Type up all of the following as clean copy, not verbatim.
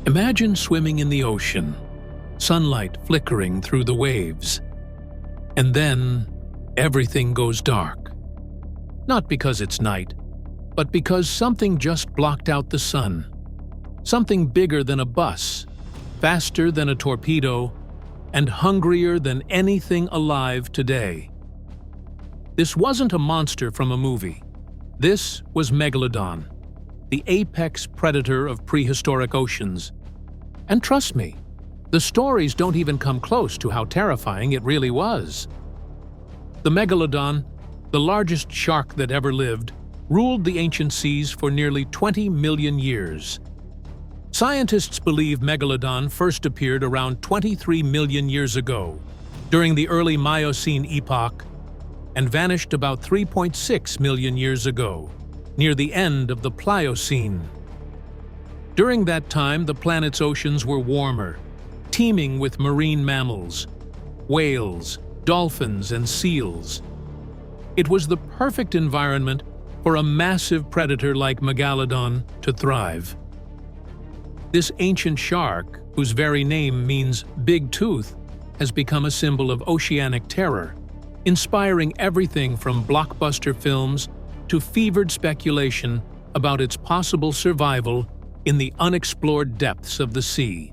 Imagine swimming in the ocean, sunlight flickering through the waves, and then everything goes dark. Not because it's night, but because something just blocked out the sun. Something bigger than a bus, faster than a torpedo, and hungrier than anything alive today. This wasn't a monster from a movie. This was Megalodon, the apex predator of prehistoric oceans. And trust me, the stories don't even come close to how terrifying it really was. The Megalodon, the largest shark that ever lived, ruled the ancient seas for nearly 20 million years. Scientists believe Megalodon first appeared around 23 million years ago, during the early Miocene epoch, and vanished about 3.6 million years ago, near the end of the Pliocene. During that time, the planet's oceans were warmer, teeming with marine mammals, whales, dolphins, and seals. It was the perfect environment for a massive predator like Megalodon to thrive. This ancient shark, whose very name means big tooth, has become a symbol of oceanic terror, inspiring everything from blockbuster films to fevered speculation about its possible survival in the unexplored depths of the sea.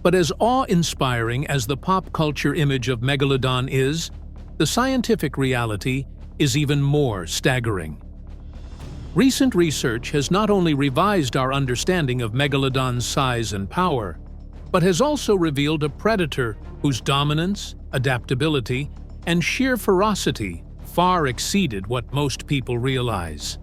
But as awe-inspiring as the pop culture image of Megalodon is, the scientific reality is even more staggering. Recent research has not only revised our understanding of Megalodon's size and power, but has also revealed a predator whose dominance, adaptability, and sheer ferocity far exceeded what most people realize.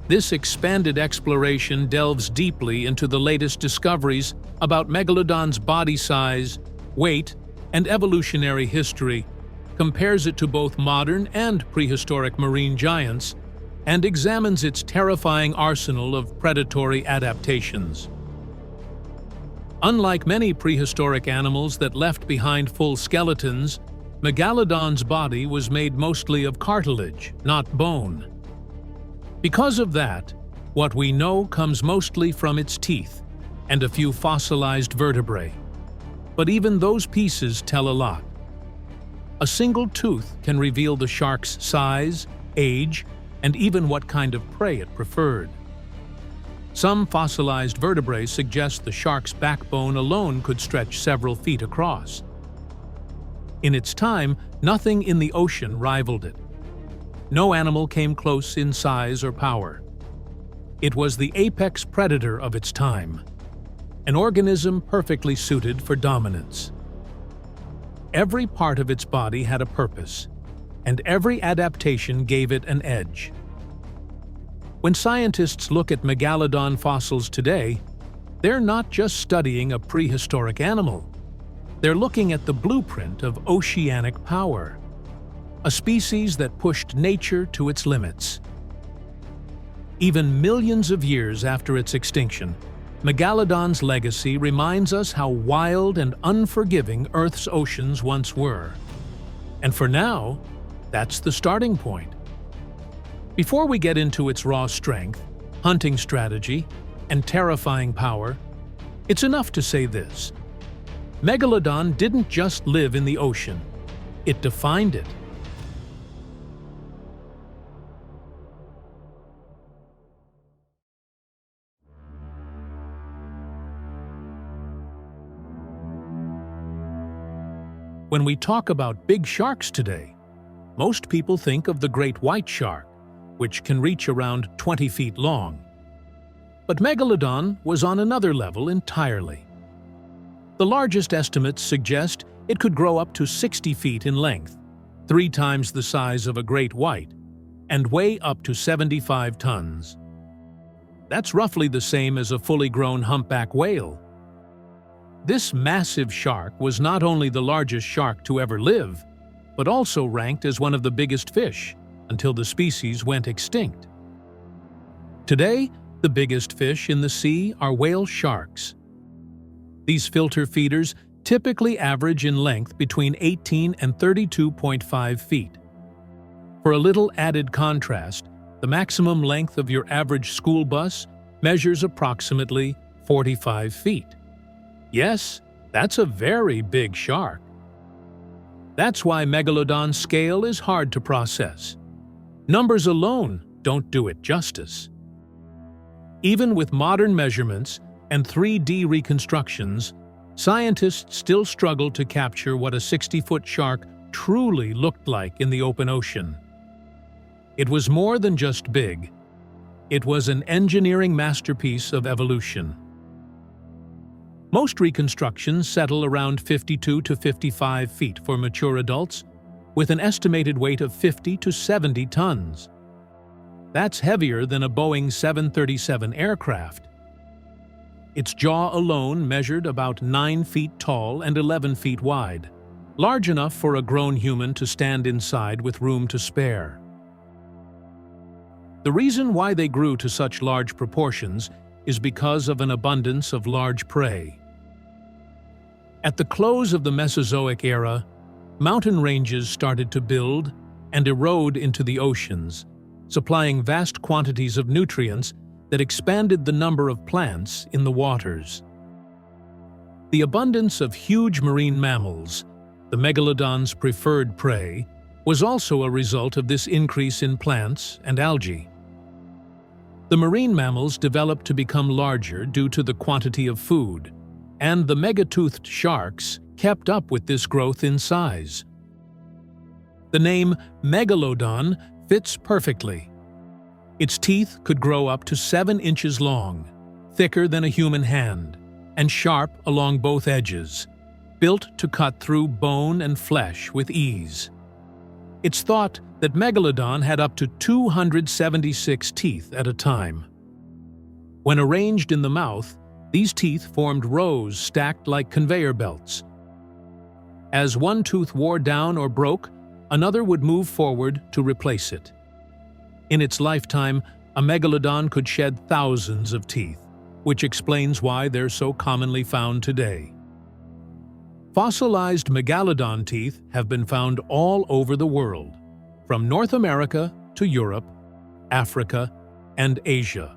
This expanded exploration delves deeply into the latest discoveries about Megalodon's body size, weight, and evolutionary history, compares it to both modern and prehistoric marine giants, and examines its terrifying arsenal of predatory adaptations. Unlike many prehistoric animals that left behind full skeletons, Megalodon's body was made mostly of cartilage, not bone. Because of that, what we know comes mostly from its teeth and a few fossilized vertebrae. But even those pieces tell a lot. A single tooth can reveal the shark's size, age, and even what kind of prey it preferred. Some fossilized vertebrae suggest the shark's backbone alone could stretch several feet across. In its time, nothing in the ocean rivaled it. No animal came close in size or power. It was the apex predator of its time, an organism perfectly suited for dominance. Every part of its body had a purpose, and every adaptation gave it an edge. When scientists look at Megalodon fossils today, they're not just studying a prehistoric animal. They're looking at the blueprint of oceanic power, a species that pushed nature to its limits. Even millions of years after its extinction, Megalodon's legacy reminds us how wild and unforgiving Earth's oceans once were. And for now, that's the starting point. Before we get into its raw strength, hunting strategy, and terrifying power, it's enough to say this: Megalodon didn't just live in the ocean, it defined it. When we talk about big sharks today, most people think of the great white shark, which can reach around 20 feet long. But Megalodon was on another level entirely. The largest estimates suggest it could grow up to 60 feet in length, 3 times the size of a great white, and weigh up to 75 tons. That's roughly the same as a fully grown humpback whale. This massive shark was not only the largest shark to ever live, but also ranked as one of the biggest fish until the species went extinct. Today, the biggest fish in the sea are whale sharks. These filter feeders typically average in length between 18 and 32.5 feet. For a little added contrast, the maximum length of your average school bus measures approximately 45 feet. Yes, that's a very big shark. That's why Megalodon's scale is hard to process. Numbers alone don't do it justice. Even with modern measurements and 3D reconstructions, scientists still struggle to capture what a 60-foot shark truly looked like in the open ocean. It was more than just big. It was an engineering masterpiece of evolution. Most reconstructions settle around 52 to 55 feet for mature adults, with an estimated weight of 50 to 70 tons. That's heavier than a Boeing 737 aircraft. Its jaw alone measured about 9 feet tall and 11 feet wide, large enough for a grown human to stand inside with room to spare. The reason why they grew to such large proportions is because of an abundance of large prey. At the close of the Mesozoic era, mountain ranges started to build and erode into the oceans, supplying vast quantities of nutrients that expanded the number of plants in the waters. The abundance of huge marine mammals, the megalodon's preferred prey, was also a result of this increase in plants and algae. The marine mammals developed to become larger due to the quantity of food, and the mega-toothed sharks kept up with this growth in size. The name Megalodon fits perfectly. Its teeth could grow up to 7 inches long, thicker than a human hand, and sharp along both edges, built to cut through bone and flesh with ease. It's thought that Megalodon had up to 276 teeth at a time. When arranged in the mouth, these teeth formed rows stacked like conveyor belts. As one tooth wore down or broke, another would move forward to replace it. In its lifetime, a megalodon could shed thousands of teeth, which explains why they're so commonly found today. Fossilized megalodon teeth have been found all over the world, from North America to Europe, Africa, and Asia.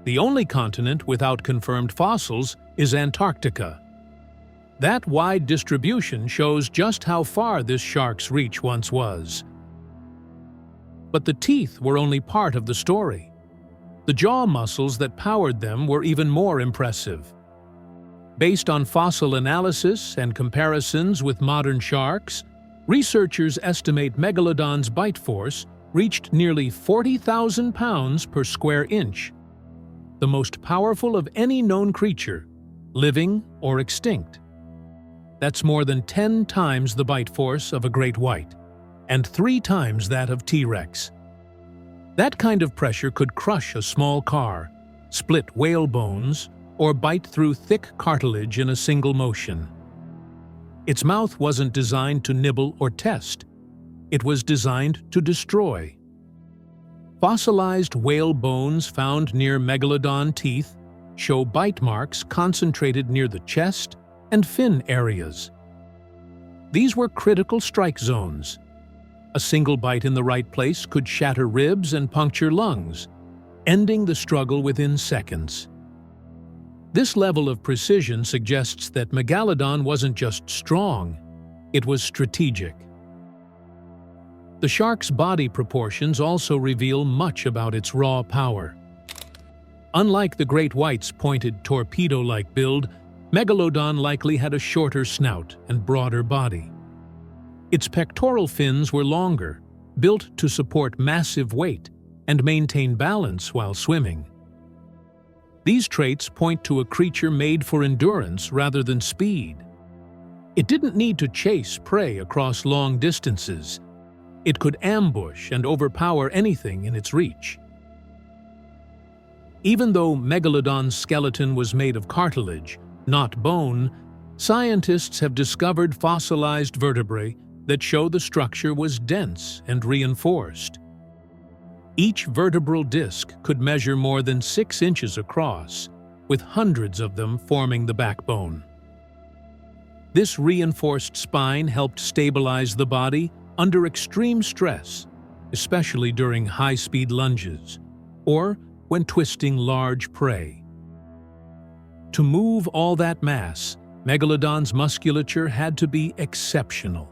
The only continent without confirmed fossils is Antarctica. That wide distribution shows just how far this shark's reach once was. But the teeth were only part of the story. The jaw muscles that powered them were even more impressive. Based on fossil analysis and comparisons with modern sharks, researchers estimate Megalodon's bite force reached nearly 40,000 pounds per square inch, the most powerful of any known creature, living or extinct. That's more than 10 times the bite force of a great white, and 3 times that of T-Rex. That kind of pressure could crush a small car, split whale bones, or bite through thick cartilage in a single motion. Its mouth wasn't designed to nibble or test. It was designed to destroy. Fossilized whale bones found near megalodon teeth show bite marks concentrated near the chest and fin areas. These were critical strike zones. A single bite in the right place could shatter ribs and puncture lungs, ending the struggle within seconds. This level of precision suggests that Megalodon wasn't just strong, it was strategic. The shark's body proportions also reveal much about its raw power. Unlike the great white's pointed torpedo-like build, Megalodon likely had a shorter snout and broader body. Its pectoral fins were longer, built to support massive weight and maintain balance while swimming. These traits point to a creature made for endurance rather than speed. It didn't need to chase prey across long distances. It could ambush and overpower anything in its reach. Even though Megalodon's skeleton was made of cartilage, not bone, scientists have discovered fossilized vertebrae that show the structure was dense and reinforced. Each vertebral disc could measure more than 6 inches across, with hundreds of them forming the backbone. This reinforced spine helped stabilize the body under extreme stress, especially during high-speed lunges, or when twisting large prey. To move all that mass, Megalodon's musculature had to be exceptional.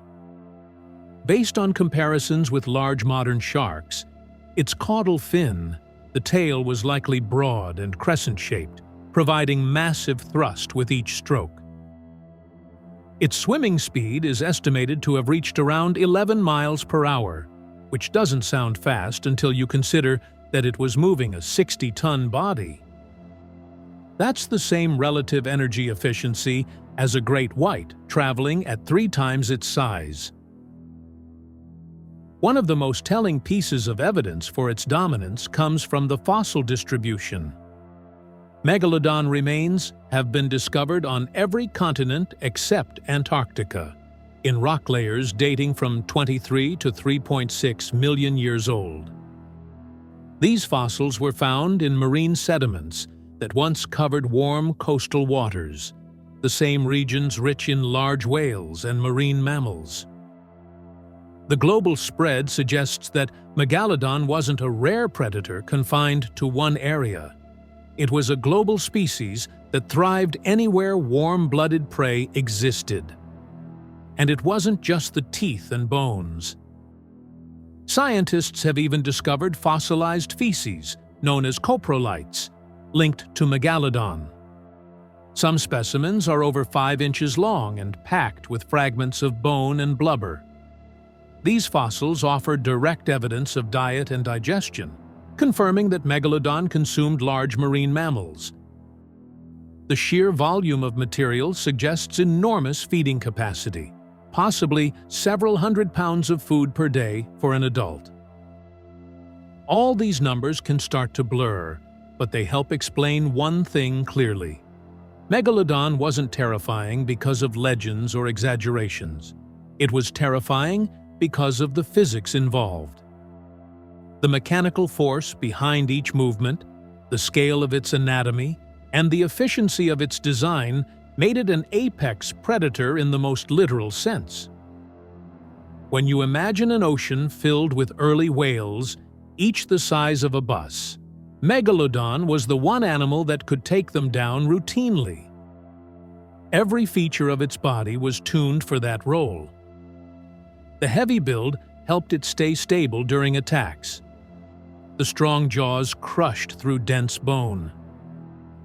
Based on comparisons with large modern sharks, its caudal fin, the tail was likely broad and crescent-shaped, providing massive thrust with each stroke. Its swimming speed is estimated to have reached around 11 miles per hour, which doesn't sound fast until you consider that it was moving a 60-ton body. That's the same relative energy efficiency as a great white, traveling at 3 times its size. One of the most telling pieces of evidence for its dominance comes from the fossil distribution. Megalodon remains have been discovered on every continent except Antarctica, in rock layers dating from 23 to 3.6 million years old. These fossils were found in marine sediments that once covered warm coastal waters, the same regions rich in large whales and marine mammals. The global spread suggests that Megalodon wasn't a rare predator confined to one area. It was a global species that thrived anywhere warm-blooded prey existed. And it wasn't just the teeth and bones. Scientists have even discovered fossilized feces, known as coprolites, linked to Megalodon. Some specimens are over 5 inches long and packed with fragments of bone and blubber. These fossils offer direct evidence of diet and digestion, confirming that Megalodon consumed large marine mammals. The sheer volume of material suggests enormous feeding capacity, possibly several hundred pounds of food per day for an adult. All these numbers can start to blur, but they help explain one thing clearly. Megalodon wasn't terrifying because of legends or exaggerations. It was terrifying because of the physics involved. The mechanical force behind each movement, the scale of its anatomy, and the efficiency of its design made it an apex predator in the most literal sense. When you imagine an ocean filled with early whales, each the size of a bus, Megalodon was the one animal that could take them down routinely. Every feature of its body was tuned for that role. The heavy build helped it stay stable during attacks. The strong jaws crushed through dense bone.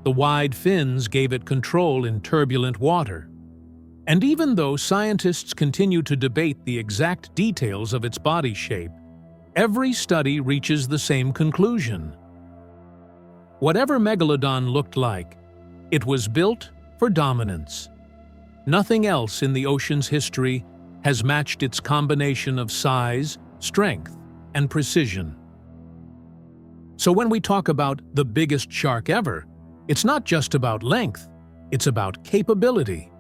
The wide fins gave it control in turbulent water. And even though scientists continue to debate the exact details of its body shape, every study reaches the same conclusion. Whatever Megalodon looked like, it was built for dominance. Nothing else in the ocean's history has matched its combination of size, strength, and precision. So when we talk about the biggest shark ever, it's not just about length, it's about capability.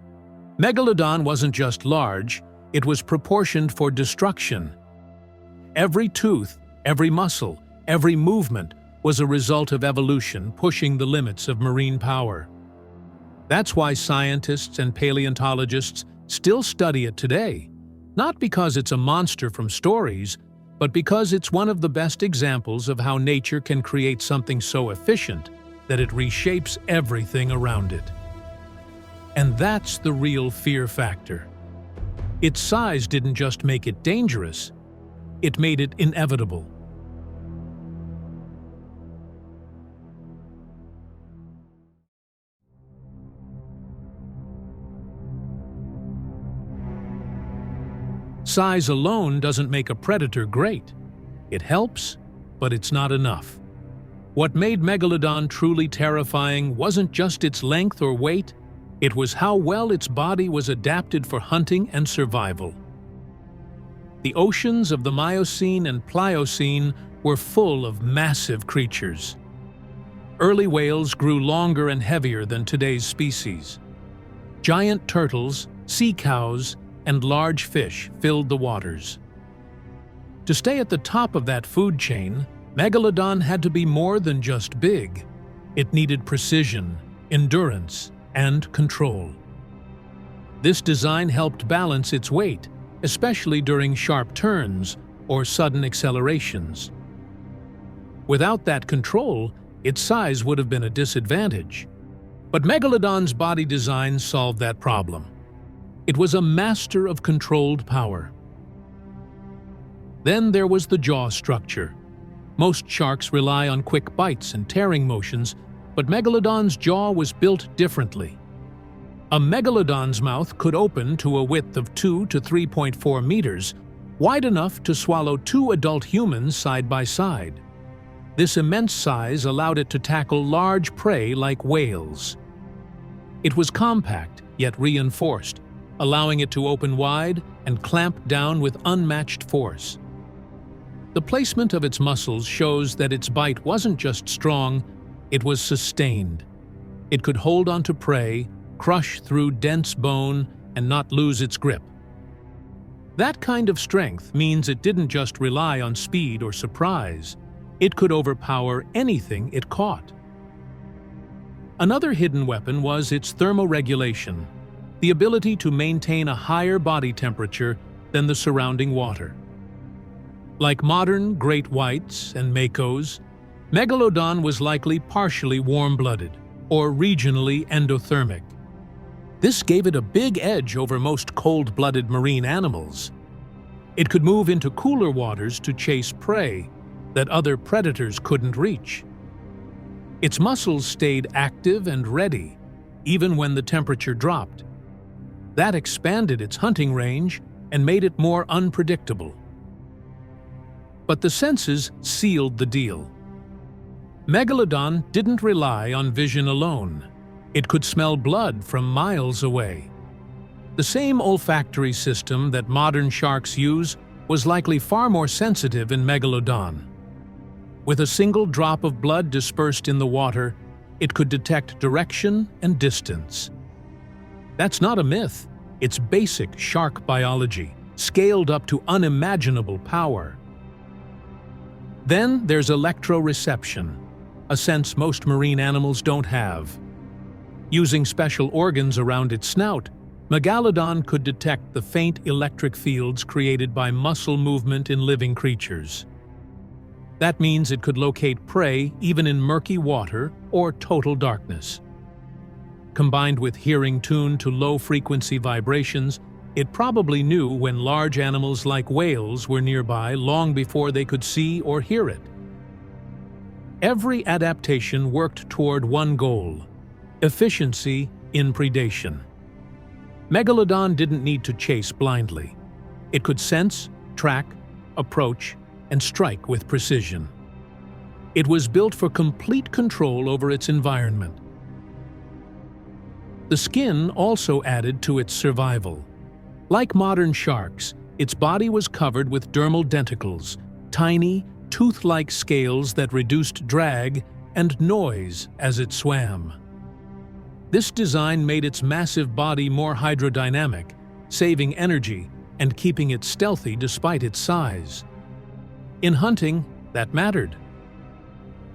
Megalodon wasn't just large, it was proportioned for destruction. Every tooth, every muscle, every movement was a result of evolution pushing the limits of marine power. That's why scientists and paleontologists still study it today, not because it's a monster from stories, but because it's one of the best examples of how nature can create something so efficient that it reshapes everything around it. And that's the real fear factor. Its size didn't just make it dangerous, it made it inevitable. Size alone doesn't make a predator great. It helps, but it's not enough. What made Megalodon truly terrifying wasn't just its length or weight, it was how well its body was adapted for hunting and survival. The oceans of the Miocene and Pliocene were full of massive creatures. Early whales grew longer and heavier than today's species. Giant turtles, sea cows, and large fish filled the waters. To stay at the top of that food chain, Megalodon had to be more than just big. It needed precision, endurance, and control. This design helped balance its weight, especially during sharp turns or sudden accelerations. Without that control, its size would have been a disadvantage. But Megalodon's body design solved that problem. It was a master of controlled power. Then there was the jaw structure. Most sharks rely on quick bites and tearing motions, but Megalodon's jaw was built differently. A Megalodon's mouth could open to a width of 2 to 3.4 meters, wide enough to swallow 2 adult humans side by side. This immense size allowed it to tackle large prey like whales. It was compact, yet reinforced, allowing it to open wide and clamp down with unmatched force. The placement of its muscles shows that its bite wasn't just strong, it was sustained. It could hold onto prey, crush through dense bone, and not lose its grip. That kind of strength means it didn't just rely on speed or surprise. It could overpower anything it caught. Another hidden weapon was its thermoregulation, the ability to maintain a higher body temperature than the surrounding water. Like modern great whites and makos, Megalodon was likely partially warm-blooded or regionally endothermic. This gave it a big edge over most cold-blooded marine animals. It could move into cooler waters to chase prey that other predators couldn't reach. Its muscles stayed active and ready, even when the temperature dropped. That expanded its hunting range and made it more unpredictable. But the senses sealed the deal. Megalodon didn't rely on vision alone. It could smell blood from miles away. The same olfactory system that modern sharks use was likely far more sensitive in Megalodon. With a single drop of blood dispersed in the water, it could detect direction and distance. That's not a myth. It's basic shark biology, scaled up to unimaginable power. Then there's electroreception, a sense most marine animals don't have. Using special organs around its snout, Megalodon could detect the faint electric fields created by muscle movement in living creatures. That means it could locate prey even in murky water or total darkness. Combined with hearing tuned to low-frequency vibrations, it probably knew when large animals like whales were nearby long before they could see or hear it. Every adaptation worked toward one goal: efficiency in predation. Megalodon didn't need to chase blindly. It could sense, track, approach, and strike with precision. It was built for complete control over its environment. The skin also added to its survival. Like modern sharks, its body was covered with dermal denticles, tiny, tooth-like scales that reduced drag and noise as it swam. This design made its massive body more hydrodynamic, saving energy and keeping it stealthy despite its size. In hunting, that mattered.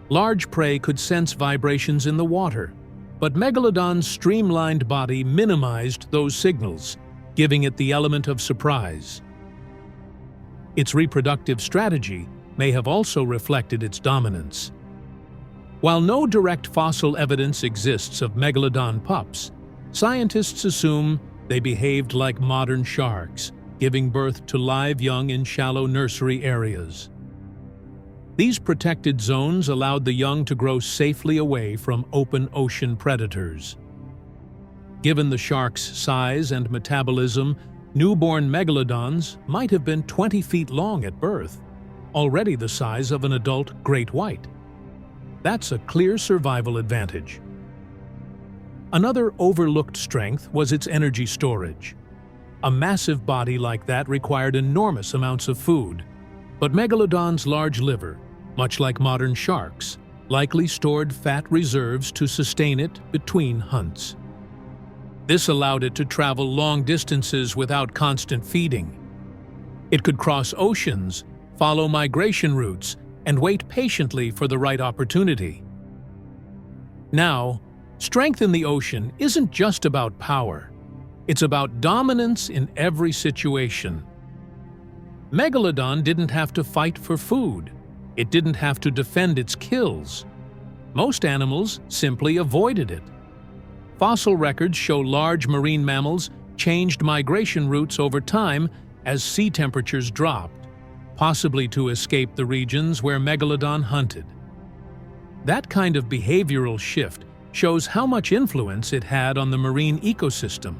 Large prey could sense vibrations in the water, but Megalodon's streamlined body minimized those signals, giving it the element of surprise. Its reproductive strategy may have also reflected its dominance. While no direct fossil evidence exists of Megalodon pups, scientists assume they behaved like modern sharks, giving birth to live young in shallow nursery areas. These protected zones allowed the young to grow safely away from open ocean predators. Given the shark's size and metabolism, newborn megalodons might have been 20 feet long at birth, already the size of an adult great white. That's a clear survival advantage. Another overlooked strength was its energy storage. A massive body like that required enormous amounts of food, but Megalodon's large liver, much like modern sharks, likely stored fat reserves to sustain it between hunts. This allowed it to travel long distances without constant feeding. It could cross oceans, follow migration routes, and wait patiently for the right opportunity. Now, strength in the ocean isn't just about power. It's about dominance in every situation. Megalodon didn't have to fight for food. It didn't have to defend its kills. Most animals simply avoided it. Fossil records show large marine mammals changed migration routes over time as sea temperatures dropped, possibly to escape the regions where Megalodon hunted. That kind of behavioral shift shows how much influence it had on the marine ecosystem.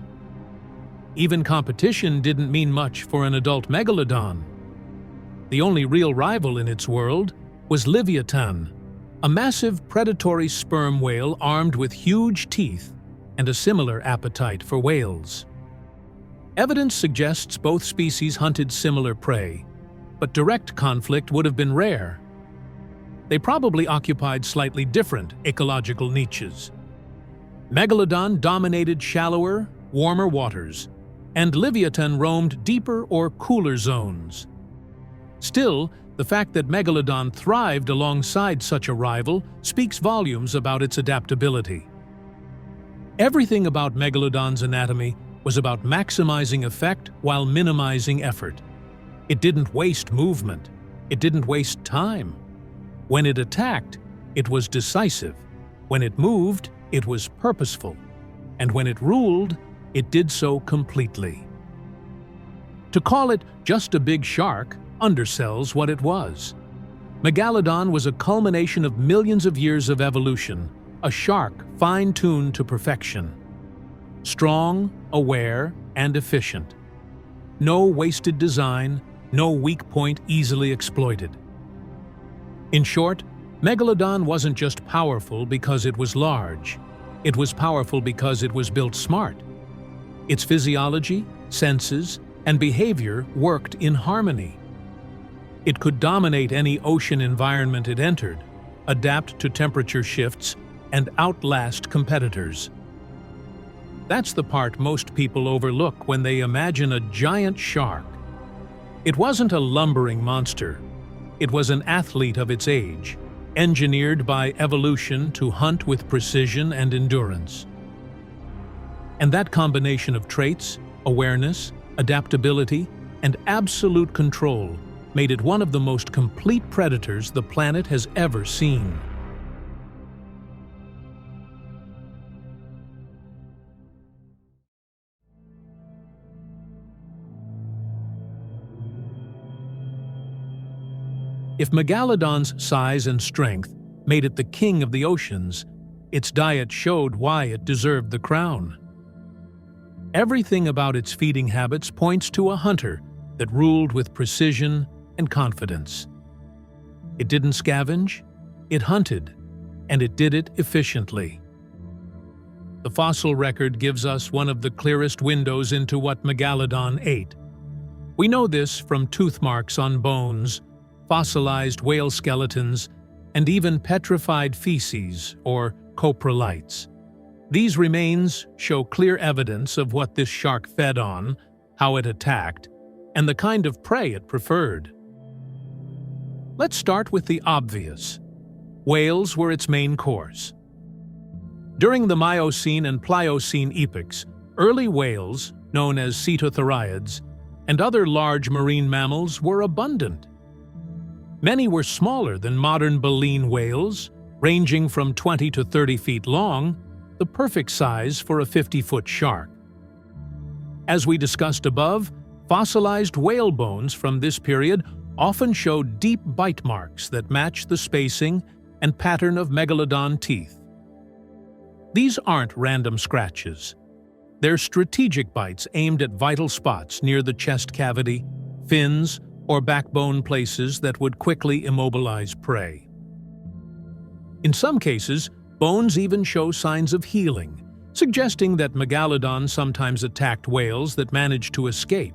Even competition didn't mean much for an adult Megalodon. The only real rival in its world was Leviathan, a massive predatory sperm whale armed with huge teeth and a similar appetite for whales. Evidence suggests both species hunted similar prey, but direct conflict would have been rare. They probably occupied slightly different ecological niches. Megalodon dominated shallower, warmer waters, and Leviathan roamed deeper or cooler zones. Still, the fact that Megalodon thrived alongside such a rival speaks volumes about its adaptability. Everything about Megalodon's anatomy was about maximizing effect while minimizing effort. It didn't waste movement. It didn't waste time. When it attacked, it was decisive. When it moved, it was purposeful. And when it ruled, it did so completely. To call it just a big shark undersells what it was. Megalodon was a culmination of millions of years of evolution, a shark fine-tuned to perfection. Strong, aware, and efficient. No wasted design, no weak point easily exploited. In short, Megalodon wasn't just powerful because it was large. It was powerful because it was built smart. Its physiology, senses, and behavior worked in harmony. It could dominate any ocean environment it entered, adapt to temperature shifts, and outlast competitors. That's the part most people overlook when they imagine a giant shark. It wasn't a lumbering monster. It was an athlete of its age, engineered by evolution to hunt with precision and endurance. And that combination of traits, awareness, adaptability, and absolute control made it one of the most complete predators the planet has ever seen. If Megalodon's size and strength made it the king of the oceans, its diet showed why it deserved the crown. Everything about its feeding habits points to a hunter that ruled with precision and confidence. It didn't scavenge, it hunted, and it did it efficiently. The fossil record gives us one of the clearest windows into what Megalodon ate. We know this from tooth marks on bones, fossilized whale skeletons, and even petrified feces, or coprolites. These remains show clear evidence of what this shark fed on, how it attacked, and the kind of prey it preferred. Let's start with the obvious. Whales were its main course. During the Miocene and Pliocene epochs, early whales, known as cetotheriids, and other large marine mammals were abundant. Many were smaller than modern baleen whales, ranging from 20 to 30 feet long, the perfect size for a 50-foot shark. As we discussed above, fossilized whale bones from this period often show deep bite marks that match the spacing and pattern of Megalodon teeth. These aren't random scratches. They're strategic bites aimed at vital spots near the chest cavity, fins, or backbone places that would quickly immobilize prey. In some cases, bones even show signs of healing, suggesting that Megalodon sometimes attacked whales that managed to escape.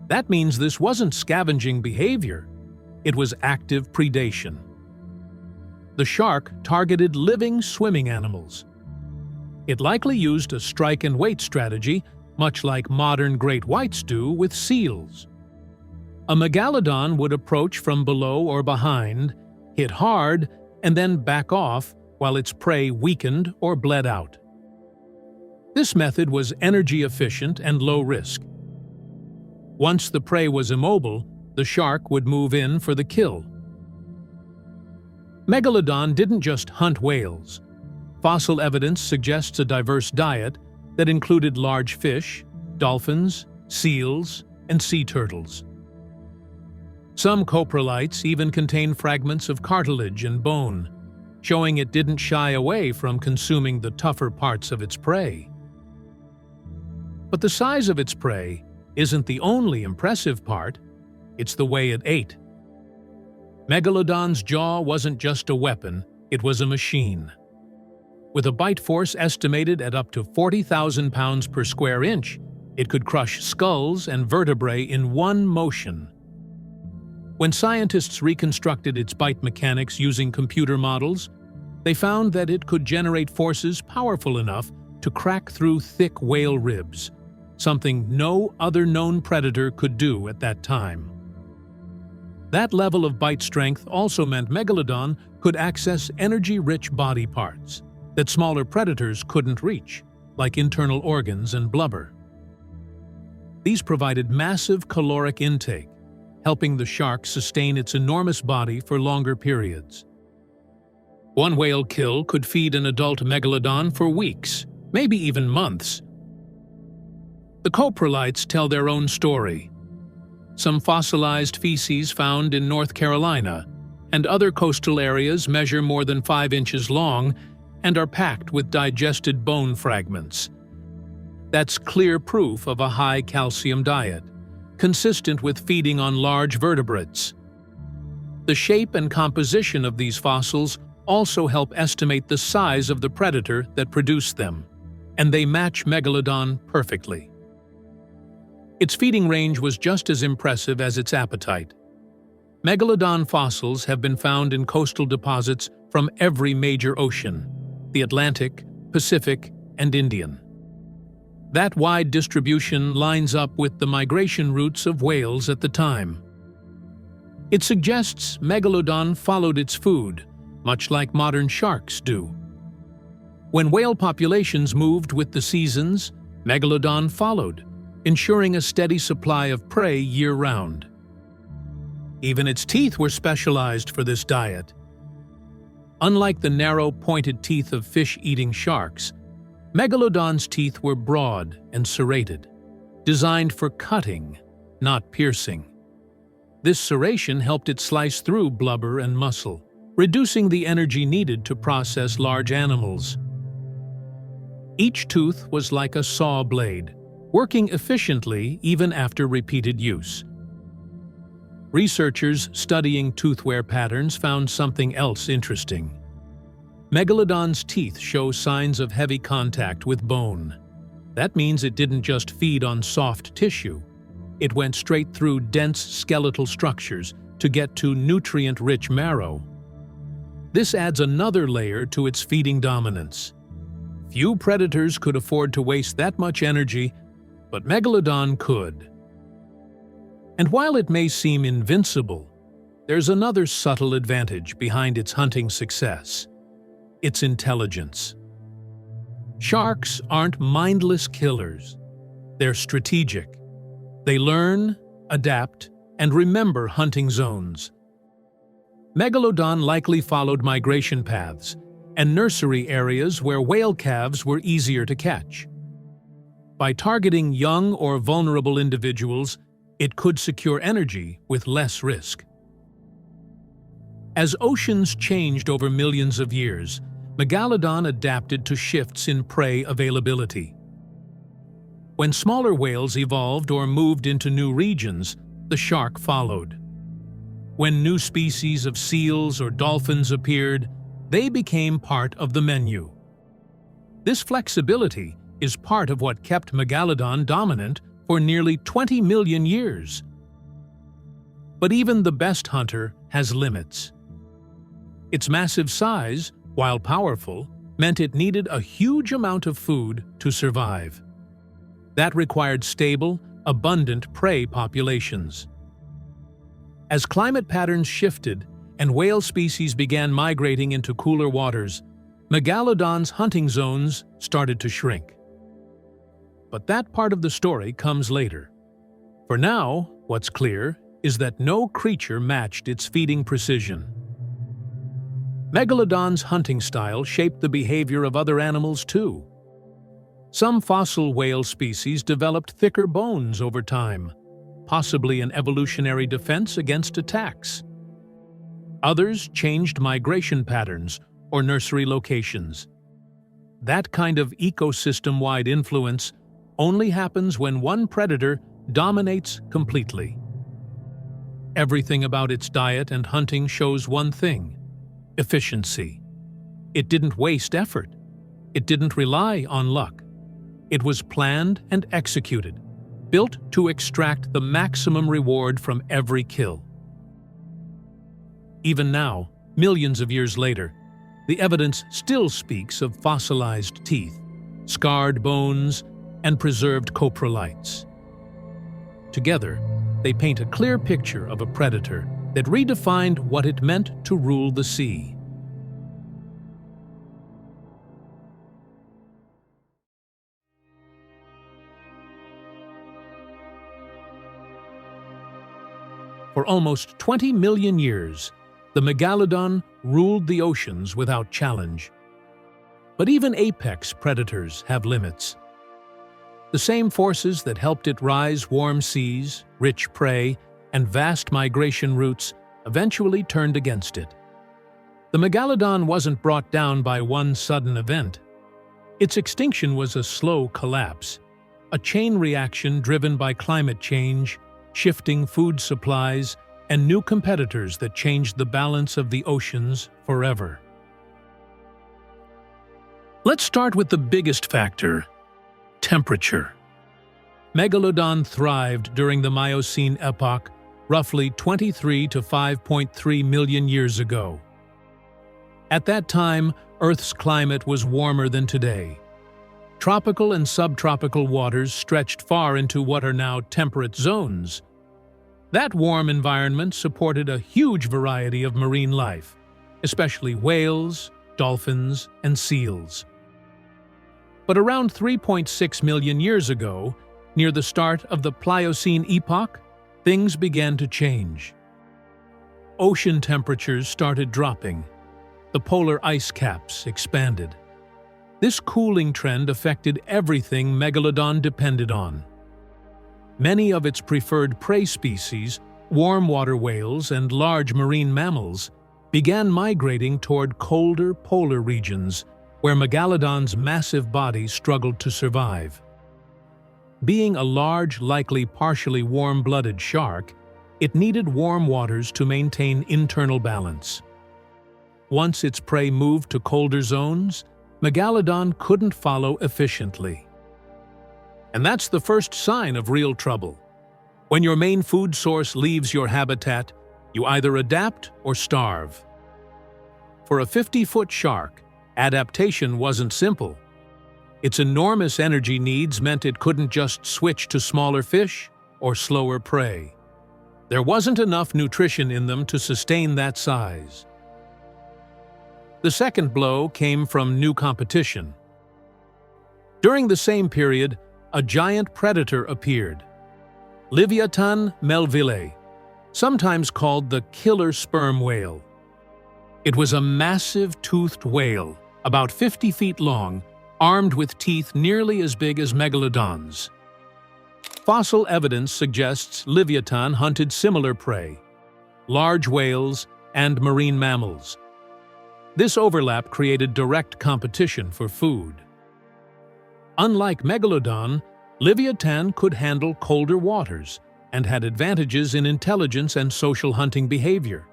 That means this wasn't scavenging behavior, it was active predation. The shark targeted living swimming animals. It likely used a strike-and-wait strategy, much like modern great whites do with seals. A Megalodon would approach from below or behind, hit hard, and then back off while its prey weakened or bled out. This method was energy efficient and low risk. Once the prey was immobile, the shark would move in for the kill. Megalodon didn't just hunt whales. Fossil evidence suggests a diverse diet that included large fish, dolphins, seals, and sea turtles. Some coprolites even contain fragments of cartilage and bone, showing it didn't shy away from consuming the tougher parts of its prey. But the size of its prey isn't the only impressive part, it's the way it ate. Megalodon's jaw wasn't just a weapon, it was a machine. With a bite force estimated at up to 40,000 pounds per square inch, it could crush skulls and vertebrae in one motion. When scientists reconstructed its bite mechanics using computer models, they found that it could generate forces powerful enough to crack through thick whale ribs, something no other known predator could do at that time. That level of bite strength also meant Megalodon could access energy-rich body parts that smaller predators couldn't reach, like internal organs and blubber. These provided massive caloric intake, helping the shark sustain its enormous body for longer periods. One whale kill could feed an adult megalodon for weeks, maybe even months. The coprolites tell their own story. Some fossilized feces found in North Carolina and other coastal areas measure more than 5 inches long and are packed with digested bone fragments. That's clear proof of a high calcium diet, consistent with feeding on large vertebrates. The shape and composition of these fossils also help estimate the size of the predator that produced them, and they match Megalodon perfectly. Its feeding range was just as impressive as its appetite. Megalodon fossils have been found in coastal deposits from every major ocean: the Atlantic, Pacific, and Indian. That wide distribution lines up with the migration routes of whales at the time. It suggests Megalodon followed its food, much like modern sharks do. When whale populations moved with the seasons, Megalodon followed, ensuring a steady supply of prey year-round. Even its teeth were specialized for this diet. Unlike the narrow, pointed teeth of fish-eating sharks, Megalodon's teeth were broad and serrated, designed for cutting, not piercing. This serration helped it slice through blubber and muscle, reducing the energy needed to process large animals. Each tooth was like a saw blade, working efficiently even after repeated use. Researchers studying tooth wear patterns found something else interesting. Megalodon's teeth show signs of heavy contact with bone. That means it didn't just feed on soft tissue. It went straight through dense skeletal structures to get to nutrient-rich marrow. This adds another layer to its feeding dominance. Few predators could afford to waste that much energy, but Megalodon could. And while it may seem invincible, there's another subtle advantage behind its hunting success: its intelligence. Sharks aren't mindless killers. They're strategic. They learn, adapt, and remember hunting zones. Megalodon likely followed migration paths and nursery areas where whale calves were easier to catch. By targeting young or vulnerable individuals, it could secure energy with less risk. As oceans changed over millions of years, Megalodon adapted to shifts in prey availability. When smaller whales evolved or moved into new regions, the shark followed. When new species of seals or dolphins appeared, they became part of the menu. This flexibility is part of what kept Megalodon dominant for nearly 20 million years. But even the best hunter has limits. Its massive size, while powerful, meant it needed a huge amount of food to survive. That required stable, abundant prey populations. As climate patterns shifted and whale species began migrating into cooler waters, Megalodon's hunting zones started to shrink. But that part of the story comes later. For now, what's clear is that no creature matched its feeding precision. Megalodon's hunting style shaped the behavior of other animals too. Some fossil whale species developed thicker bones over time, possibly an evolutionary defense against attacks. Others changed migration patterns or nursery locations. That kind of ecosystem-wide influence only happens when one predator dominates completely. Everything about its diet and hunting shows one thing: efficiency. It didn't waste effort. It didn't rely on luck. It was planned and executed, built to extract the maximum reward from every kill. Even now, millions of years later, the evidence still speaks of fossilized teeth, scarred bones, and preserved coprolites. Together, they paint a clear picture of a predator that redefined what it meant to rule the sea. For almost 20 million years, the Megalodon ruled the oceans without challenge. But even apex predators have limits. The same forces that helped it rise warm seas, rich prey, and vast migration routes eventually turned against it. The Megalodon wasn't brought down by one sudden event. Its extinction was a slow collapse, a chain reaction driven by climate change, shifting food supplies, and new competitors that changed the balance of the oceans forever. Let's start with the biggest factor: temperature. Megalodon thrived during the Miocene epoch, roughly 23 to 5.3 million years ago. At that time, Earth's climate was warmer than today. Tropical and subtropical waters stretched far into what are now temperate zones. That warm environment supported a huge variety of marine life, especially whales, dolphins, and seals. But around 3.6 million years ago, near the start of the Pliocene epoch, things began to change. Ocean temperatures started dropping. The polar ice caps expanded. This cooling trend affected everything Megalodon depended on. Many of its preferred prey species, warm water whales and large marine mammals, began migrating toward colder polar regions, where Megalodon's massive body struggled to survive. Being a large, likely partially warm-blooded shark, it needed warm waters to maintain internal balance. Once its prey moved to colder zones, Megalodon couldn't follow efficiently. And that's the first sign of real trouble. When your main food source leaves your habitat, you either adapt or starve. For a 50-foot shark, adaptation wasn't simple. Its enormous energy needs meant it couldn't just switch to smaller fish or slower prey. There wasn't enough nutrition in them to sustain that size. The second blow came from new competition. During the same period, a giant predator appeared. Livyatan melville, sometimes called the killer sperm whale. It was a massive toothed whale, about 50 feet long, armed with teeth nearly as big as megalodons. Fossil evidence suggests Livyatan hunted similar prey, large whales and marine mammals. This overlap created direct competition for food. Unlike Megalodon, Livyatan could handle colder waters and had advantages in intelligence and social hunting behavior.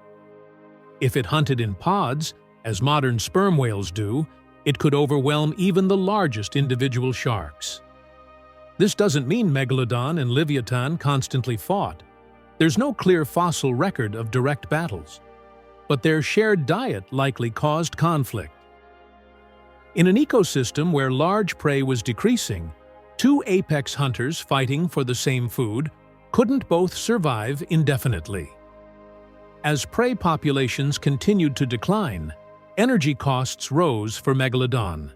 If it hunted in pods, as modern sperm whales do, it could overwhelm even the largest individual sharks. This doesn't mean Megalodon and Livyatan constantly fought. There's no clear fossil record of direct battles. But their shared diet likely caused conflict. In an ecosystem where large prey was decreasing, two apex hunters fighting for the same food couldn't both survive indefinitely. As prey populations continued to decline, energy costs rose for Megalodon.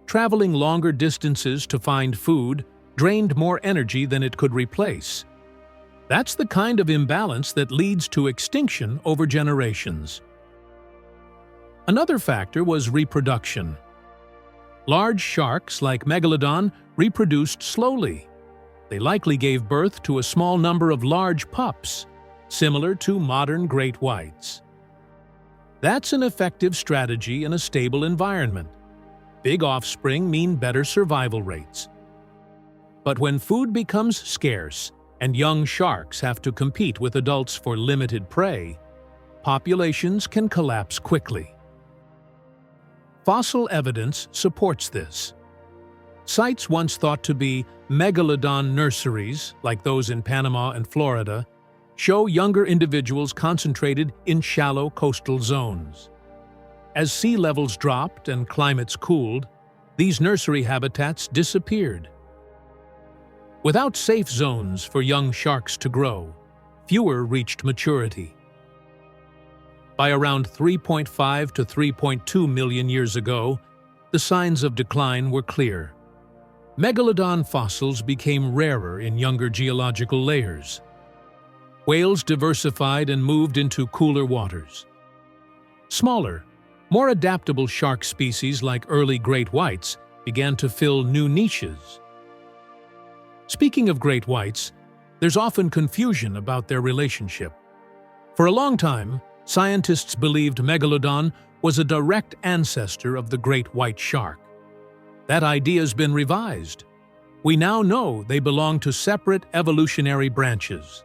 Traveling longer distances to find food drained more energy than it could replace. That's the kind of imbalance that leads to extinction over generations. Another factor was reproduction. Large sharks like Megalodon reproduced slowly. They likely gave birth to a small number of large pups, similar to modern great whites. That's an effective strategy in a stable environment. Big offspring mean better survival rates. But when food becomes scarce and young sharks have to compete with adults for limited prey, populations can collapse quickly. Fossil evidence supports this. Sites once thought to be Megalodon nurseries, like those in Panama and Florida, show younger individuals concentrated in shallow coastal zones. As sea levels dropped and climates cooled, these nursery habitats disappeared. Without safe zones for young sharks to grow, fewer reached maturity. By around 3.5 to 3.2 million years ago, the signs of decline were clear. Megalodon fossils became rarer in younger geological layers. Whales diversified and moved into cooler waters. Smaller, more adaptable shark species like early great whites began to fill new niches. Speaking of great whites, there's often confusion about their relationship. For a long time, scientists believed Megalodon was a direct ancestor of the great white shark. That idea's been revised. We now know they belong to separate evolutionary branches.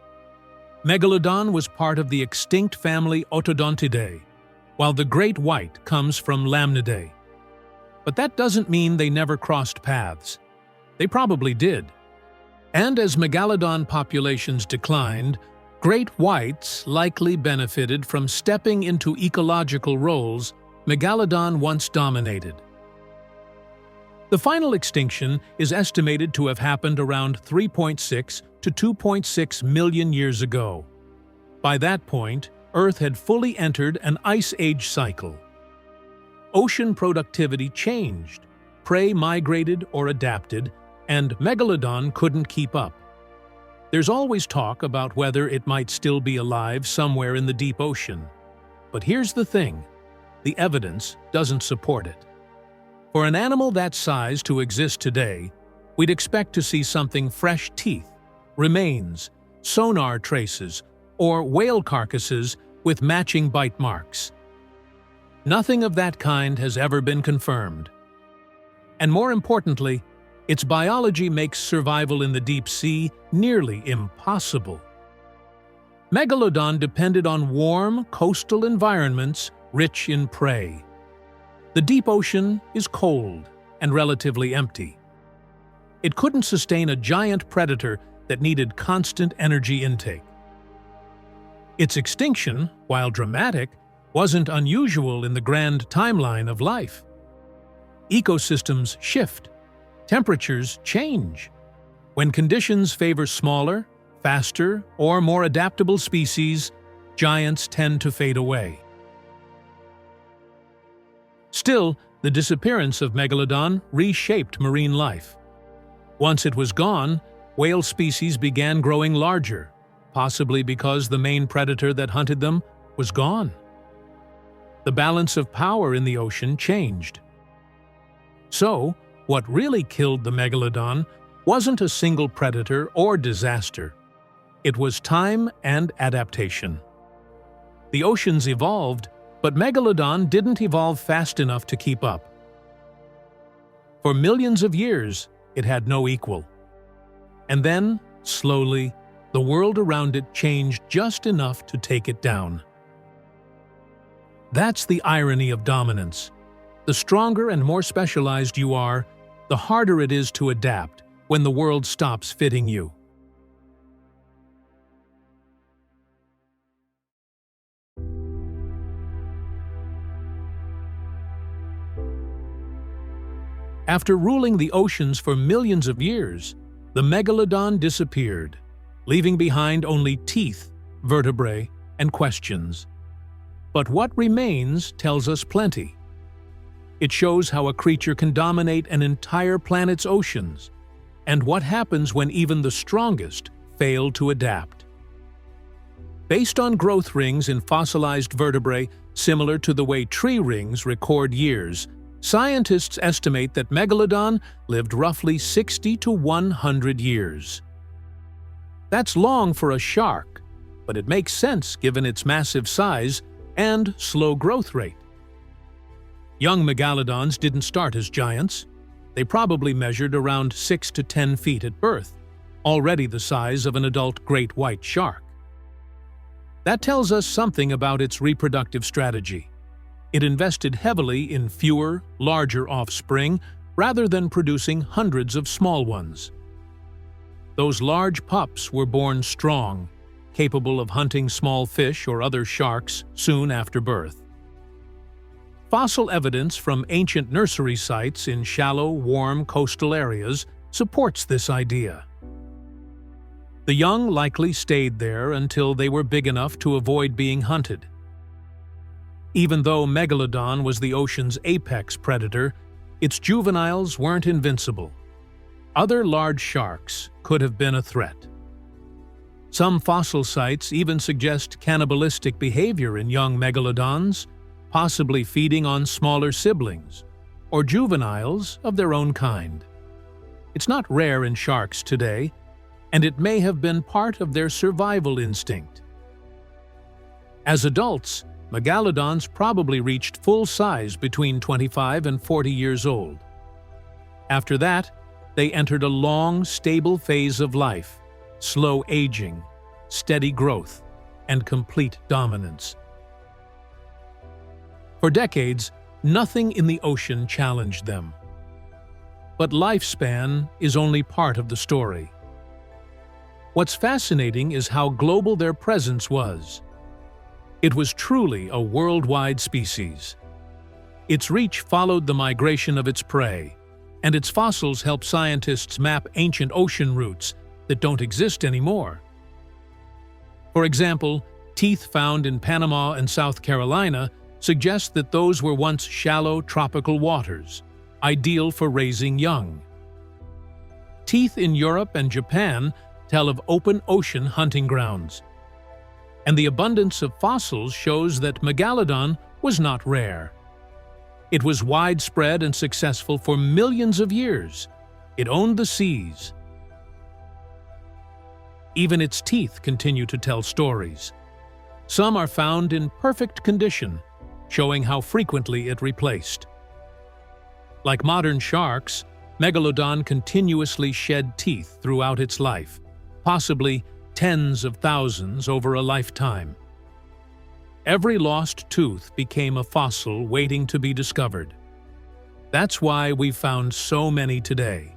Megalodon was part of the extinct family Ottodontidae, while the great white comes from Lamnidae. But that doesn't mean they never crossed paths. They probably did. And as Megalodon populations declined, great whites likely benefited from stepping into ecological roles Megalodon once dominated. The final extinction is estimated to have happened around 3.6 to 2.6 million years ago. By that point, Earth had fully entered an ice age cycle. Ocean productivity changed, prey migrated or adapted, and Megalodon couldn't keep up. There's always talk about whether it might still be alive somewhere in the deep ocean. But here's the thing: the evidence doesn't support it. For an animal that size to exist today, we'd expect to see something fresh teeth, remains, sonar traces, or whale carcasses with matching bite marks. Nothing of that kind has ever been confirmed. And more importantly, its biology makes survival in the deep sea nearly impossible. Megalodon depended on warm, coastal environments rich in prey. The deep ocean is cold and relatively empty. It couldn't sustain a giant predator that needed constant energy intake. Its extinction, while dramatic, wasn't unusual in the grand timeline of life. Ecosystems shift. Temperatures change. When conditions favor smaller, faster, or more adaptable species, giants tend to fade away. Still, the disappearance of Megalodon reshaped marine life. Once it was gone, whale species began growing larger, possibly because the main predator that hunted them was gone. The balance of power in the ocean changed. So, what really killed the Megalodon wasn't a single predator or disaster. It was time and adaptation. The oceans evolved, but Megalodon didn't evolve fast enough to keep up. For millions of years, it had no equal. And then, slowly, the world around it changed just enough to take it down. That's the irony of dominance. The stronger and more specialized you are, the harder it is to adapt when the world stops fitting you. After ruling the oceans for millions of years, the Megalodon disappeared, leaving behind only teeth, vertebrae, and questions. But what remains tells us plenty. It shows how a creature can dominate an entire planet's oceans, and what happens when even the strongest fail to adapt. Based on growth rings in fossilized vertebrae, Similar to the way tree rings record years, scientists estimate that Megalodon lived roughly 60 to 100 years. That's long for a shark, but it makes sense given its massive size and slow growth rate. Young megalodons didn't start as giants. They probably measured around 6 to 10 feet at birth, already the size of an adult great white shark. That tells us something about its reproductive strategy. It invested heavily in fewer, larger offspring rather than producing hundreds of small ones. Those large pups were born strong, capable of hunting small fish or other sharks soon after birth. Fossil evidence from ancient nursery sites in shallow, warm coastal areas supports this idea. The young likely stayed there until they were big enough to avoid being hunted. Even though Megalodon was the ocean's apex predator, its juveniles weren't invincible. Other large sharks could have been a threat. Some fossil sites even suggest cannibalistic behavior in young megalodons, possibly feeding on smaller siblings or juveniles of their own kind. It's not rare in sharks today, and it may have been part of their survival instinct. As adults, megalodons probably reached full size between 25 and 40 years old. After that, they entered a long, stable phase of life, slow aging, steady growth, and complete dominance. For decades, nothing in the ocean challenged them. But lifespan is only part of the story. What's fascinating is how global their presence was. It was truly a worldwide species. Its reach followed the migration of its prey, and its fossils help scientists map ancient ocean routes that don't exist anymore. For example, teeth found in Panama and South Carolina suggest that those were once shallow tropical waters, ideal for raising young. Teeth in Europe and Japan tell of open ocean hunting grounds. And the abundance of fossils shows that Megalodon was not rare. It was widespread and successful for millions of years. It owned the seas. Even its teeth continue to tell stories. Some are found in perfect condition, showing how frequently it replaced. Like modern sharks, Megalodon continuously shed teeth throughout its life, possibly tens of thousands over a lifetime. Every lost tooth became a fossil waiting to be discovered. That's why we've found so many today.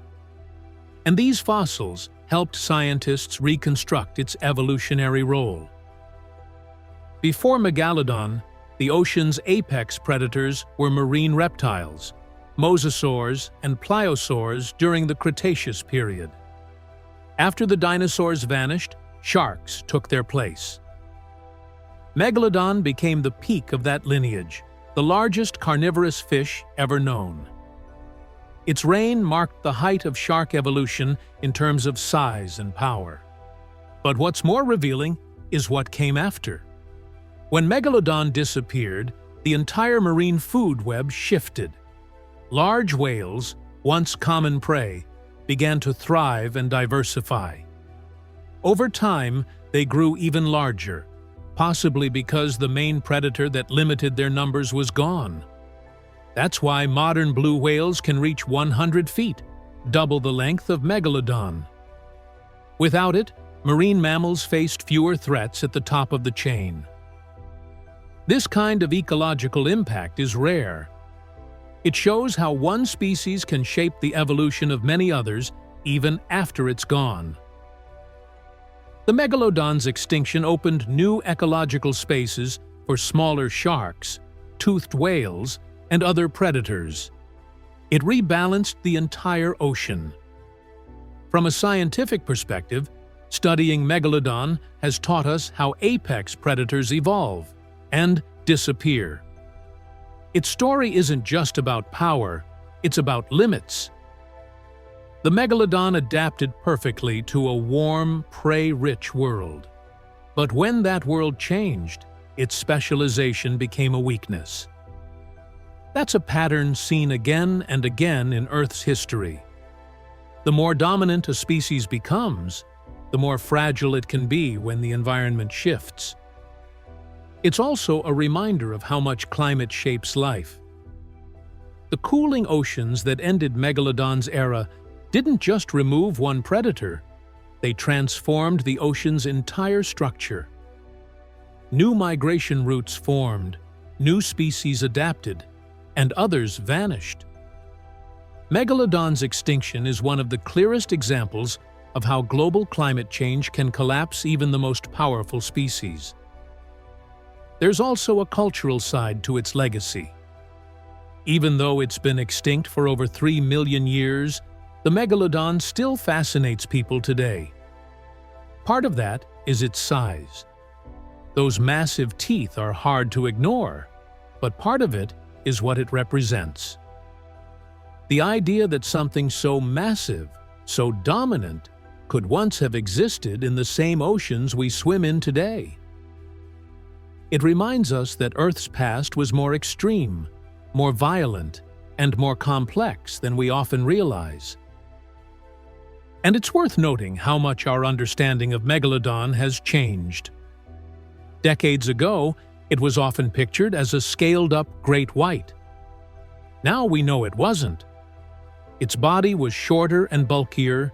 And these fossils helped scientists reconstruct its evolutionary role. Before Megalodon, the ocean's apex predators were marine reptiles, mosasaurs and pliosaurs during the Cretaceous period. After the dinosaurs vanished, sharks took their place. Megalodon became the peak of that lineage, the largest carnivorous fish ever known. Its reign marked the height of shark evolution in terms of size and power. But what's more revealing is what came after. When Megalodon disappeared, the entire marine food web shifted. Large whales, once common prey, began to thrive and diversify. Over time, they grew even larger, possibly because the main predator that limited their numbers was gone. That's why modern blue whales can reach 100 feet, double the length of Megalodon. Without it, marine mammals faced fewer threats at the top of the chain. This kind of ecological impact is rare. It shows how one species can shape the evolution of many others even after it's gone. The Megalodon's extinction opened new ecological spaces for smaller sharks, toothed whales, and other predators. It rebalanced the entire ocean. From a scientific perspective, studying Megalodon has taught us how apex predators evolve and disappear. Its story isn't just about power, it's about limits. The Megalodon adapted perfectly to a warm, prey-rich world. But when that world changed, its specialization became a weakness. That's a pattern seen again and again in Earth's history. The more dominant a species becomes, the more fragile it can be when the environment shifts. It's also a reminder of how much climate shapes life. The cooling oceans that ended Megalodon's era didn't just remove one predator, they transformed the ocean's entire structure. New migration routes formed, new species adapted, and others vanished. Megalodon's extinction is one of the clearest examples of how global climate change can collapse even the most powerful species. There's also a cultural side to its legacy. Even though it's been extinct for over 3 million years, the Megalodon still fascinates people today. Part of that is its size. Those massive teeth are hard to ignore, but part of it is what it represents. The idea that something so massive, so dominant, could once have existed in the same oceans we swim in today. It reminds us that Earth's past was more extreme, more violent, and more complex than we often realize. And it's worth noting how much our understanding of Megalodon has changed. Decades ago, it was often pictured as a scaled-up great white. Now we know it wasn't. Its body was shorter and bulkier,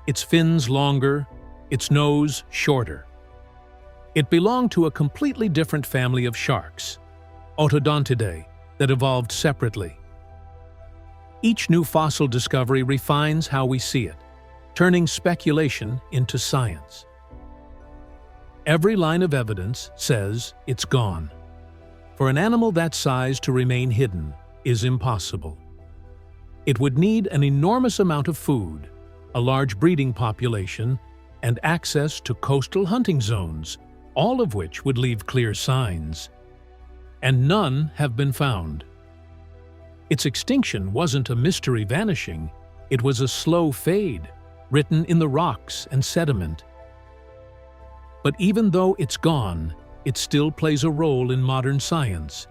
its fins longer, its nose shorter. It belonged to a completely different family of sharks, Otodontidae, that evolved separately. Each new fossil discovery refines how we see it, turning speculation into science. Every line of evidence says it's gone. For an animal that size to remain hidden is impossible. It would need an enormous amount of food, a large breeding population, and access to coastal hunting zones, all of which would leave clear signs. And none have been found. Its extinction wasn't a mystery vanishing, it was a slow fade, written in the rocks and sediment. But even though it's gone, it still plays a role in modern science.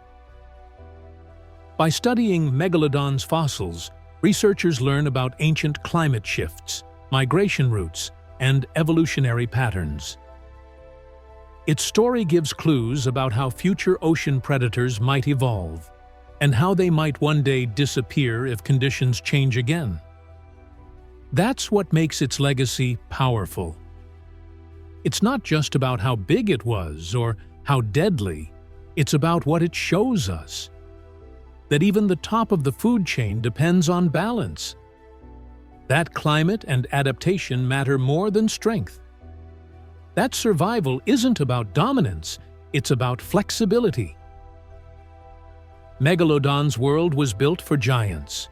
By studying Megalodon's fossils, researchers learn about ancient climate shifts, migration routes, and evolutionary patterns. Its story gives clues about how future ocean predators might evolve, and how they might one day disappear if conditions change again. That's what makes its legacy powerful. It's not just about how big it was or how deadly, it's about what it shows us. That even the top of the food chain depends on balance. That climate and adaptation matter more than strength. That survival isn't about dominance, it's about flexibility. Megalodon's world was built for giants.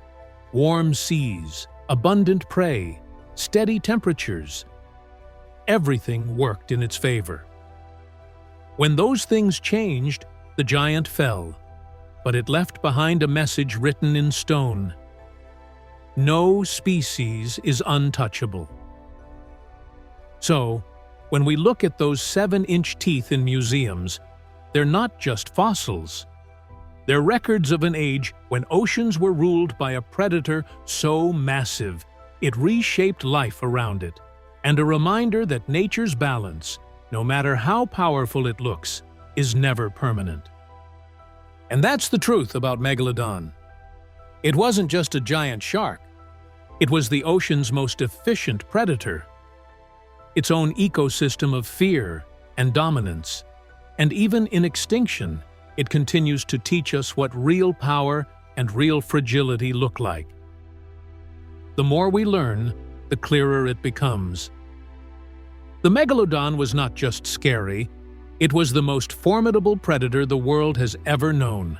Warm seas, abundant prey, steady temperatures. Everything worked in its favor. When those things changed, the giant fell, but it left behind a message written in stone. No species is untouchable. So, when we look at those 7-inch teeth in museums, they're not just fossils. They're records of an age when oceans were ruled by a predator so massive it reshaped life around it, and a reminder that nature's balance, no matter how powerful it looks, is never permanent. And that's the truth about Megalodon. It wasn't just a giant shark. It was the ocean's most efficient predator. Its own ecosystem of fear and dominance. And even in extinction, it continues to teach us what real power and real fragility look like. The more we learn, the clearer it becomes. The Megalodon was not just scary, it was the most formidable predator the world has ever known.